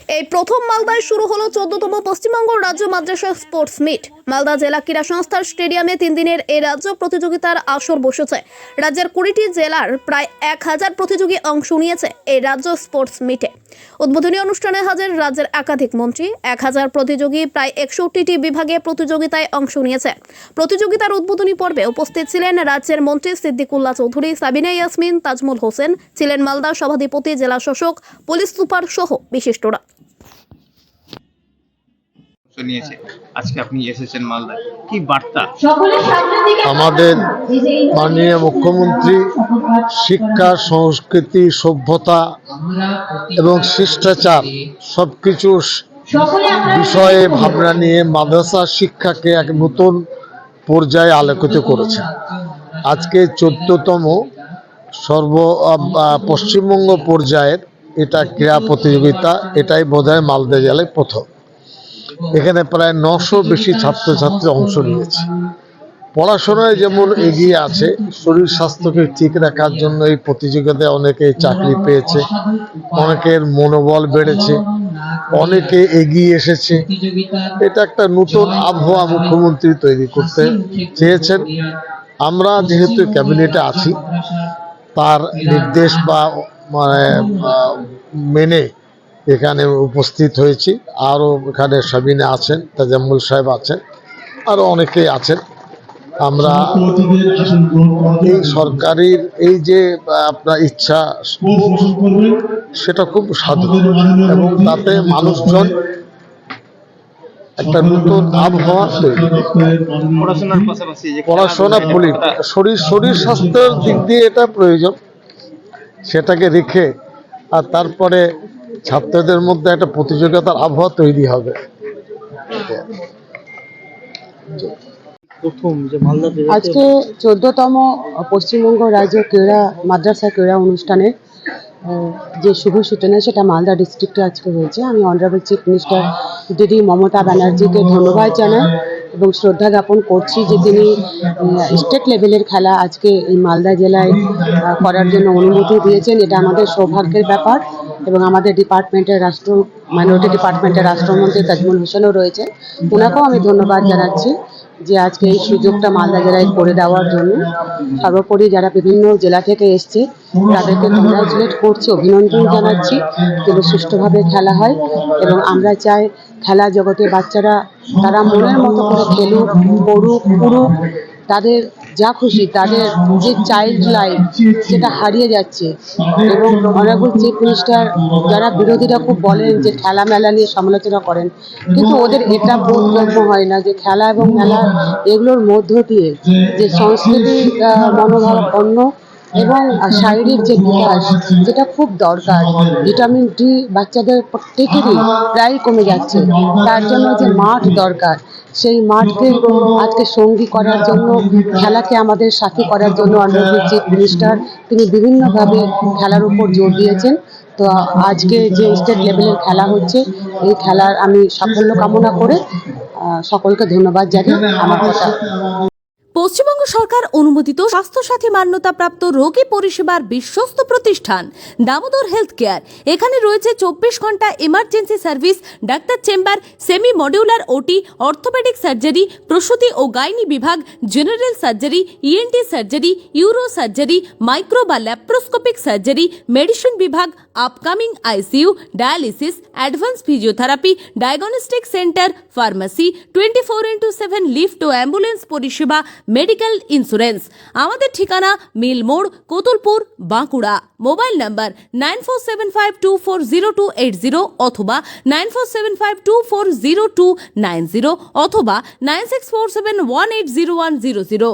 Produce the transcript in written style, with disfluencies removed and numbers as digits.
এই প্রথম মালদায় শুরু হলো 14তম পশ্চিমবঙ্গ রাজ্য মাদ্রাসা স্পোর্টস মিট। মালদা জেলা ক্রীড়া সংস্থার স্টেডিয়ামে 3 দিনের এই রাজ্য প্রতিযোগিতার আসর বসেছে। রাজ্যের 20টি জেলার প্রায় 1000 প্রতিযোগী অংশ নিয়েছে এই রাজ্য স্পোর্টস মিটে। উদ্বোধনী অনুষ্ঠানে হাজির রাজ্যের একাধিক মন্ত্রী। 1000 প্রতিযোগী প্রায় 61টি বিভাগে প্রতিযোগিতায় অংশ নিয়েছে। প্রতিযোগিতার উদ্বোধনী পর্বে উপস্থিত ছিলেন রাজ্যের মন্ত্রী সিদ্দিকুল্লাহ চৌধুরী, সাবিনা ইয়াসমিন, তাজমুল হোসেন, ছিলেন মালদা সভাধিপতি, জেলা শাসক, পুলিশ সুপার সহ বিশিষ্টরা। নিয়েছে আজকে আপনি এসেছেন মালদায়, কি বার্তা? আমাদের মাননীয় মুখ্যমন্ত্রী শিক্ষা, সংস্কৃতি, সভ্যতা এবং শিষ্টাচার সবকিছু বিষয়ে ভাবনা নিয়ে মাদ্রাসা শিক্ষাকে এক নতুন পর্যায়ে আলোকিত করেছে। আজকে 14তম পশ্চিমবঙ্গ পর্যায়ের এটা ক্রীড়া প্রতিযোগিতা। এটাই বোধহয় মালদা জেলায় প্রথম। এখানে প্রায় 900 বেশি ছাত্রছাত্রী অংশ নিয়েছে। পড়াশোনায় যেমন এগিয়ে আছে, শরীর স্বাস্থ্যকে ঠিক রাখার জন্য এই প্রতিযোগিতায় অনেকে চাকরি পেয়েছে, অনেকের মনোবল বেড়েছে, অনেকে এগিয়ে এসেছে। এটা একটা নতুন আবহাওয়া মুখ্যমন্ত্রী তৈরি করতে চেয়েছেন। আমরা যেহেতু ক্যাবিনেটে আছি, তার নির্দেশ বা মেনে এখানে উপস্থিত হয়েছি। আরও এখানে সাবিনা আছেন, তাজাম্মুল সাহেব আছেন, আরও অনেকেই আছেন। আমরা এই সরকারের এই যে আপনার ইচ্ছা, সেটা খুব সাধু এবং তাতে মানুষজন একটা নতুন আবহাওয়া তৈরি। পড়াশোনার পাশাপাশি পড়াশোনা শরীর স্বাস্থ্যের দিক দিয়ে এটা প্রয়োজন, সেটাকে রেখে আর তারপরে ছাত্রদের মধ্যে একটা প্রতিযোগিতার আবহাওয়া তৈরি হবে। আজকে 14তম পশ্চিমবঙ্গ রাজ্য ক্রীড়া মাদ্রাসা ক্রীড়া অনুষ্ঠানের যে শুভ সূচনা, সেটা মালদা ডিস্ট্রিক্টে আজকে হয়েছে। আমি অনারেবল চিফ মিনিস্টার দিদি মমতা ব্যানার্জিকে ধন্যবাদ জানাই এবং শ্রদ্ধা জ্ঞাপন করছি যে তিনি স্টেট লেভেলের খেলা আজকে এই মালদা জেলায় করার জন্য অনুমতি দিয়েছেন। এটা আমাদের সৌভাগ্যের ব্যাপার এবং আমাদের ডিপার্টমেন্টের মাইনরিটি ডিপার্টমেন্টের রাষ্ট্রমন্ত্রী তাজমুল হোসেনও রয়েছে, ওনাকেও আমি ধন্যবাদ জানাচ্ছি যে আজকে এই সুযোগটা মালদা জেলায় করে দেওয়ার জন্য। সর্বোপরি যারা বিভিন্ন জেলা থেকে এসছে তাদেরকে কংগ্রাচুলেট করছি, অভিনন্দন জানাচ্ছি, কিন্তু সুষ্ঠুভাবে খেলা হয়। এবং আমরা চাই খেলা জগতে বাচ্চারা তারা মনের মতো করে খেলুক, পড়ুক, পুরুক, তাদের যা খুশি, তাদের যে চাইল্ড লাইফ সেটা হারিয়ে যাচ্ছে। এবং অনারেবল চিফ মিনিস্টার, যারা বিরোধীরা খুব বলেন যে খেলা মেলা নিয়ে সমালোচনা করেন, কিন্তু ওদের এটা বোধগম্য হয় না যে খেলা এবং মেলা এগুলোর মধ্য দিয়ে যে সংস্কৃতি মনোভাবাপন্ন এবং শারীরিক যে বিকাশ, যেটা খুব দরকার। ভিটামিন ডি বাচ্চাদের প্রত্যেকেরই প্রায় কমে যাচ্ছে, তার জন্য যে মাঠ দরকার, সেই মাঠকে আজকে সঙ্গী করার জন্য, খেলাকে আমাদের সাথী করার জন্য অনারেবল চিফ মিনিস্টার তিনি বিভিন্নভাবে খেলার উপর জোর দিয়েছেন। তো আজকে যে স্টেট লেভেলের খেলা হচ্ছে, এই খেলার আমি সাফল্য কামনা করে সকলকে ধন্যবাদ জানাই। আমার কথা। পশ্চিমবঙ্গ সরকার অনুমোদিত স্বাস্থ্যসাথী মান্যতাপ্রাপ্ত রোগী পরিষেবার বিশ্বস্ত প্রতিষ্ঠান দামোদর হেলথ কেয়ার। এখানে রয়েছে 24 ঘন্টা emergency service, doctor chamber, semi modular OT, orthopaedic surgery, প্রসূতি ও গাইনি বিভাগ, general surgery, ENT surgery, uro surgery, micro বা ল্যাপ্রোস্কোপিক সার্জারি, মেডিসিন বিভাগ, upcoming ICU, dialysis, advance physiotherapy, diagnostic centre, pharmacy, 24x7 lift ও ambulance পরিষেবা, medical insurance. আমাদের ঠিকানা মিল মোড়, কোতুলপুর, বাঁকুড়া। মোবাইল নাম্বার 9475240280 অথবা 9475240290 অথবা 9647180100।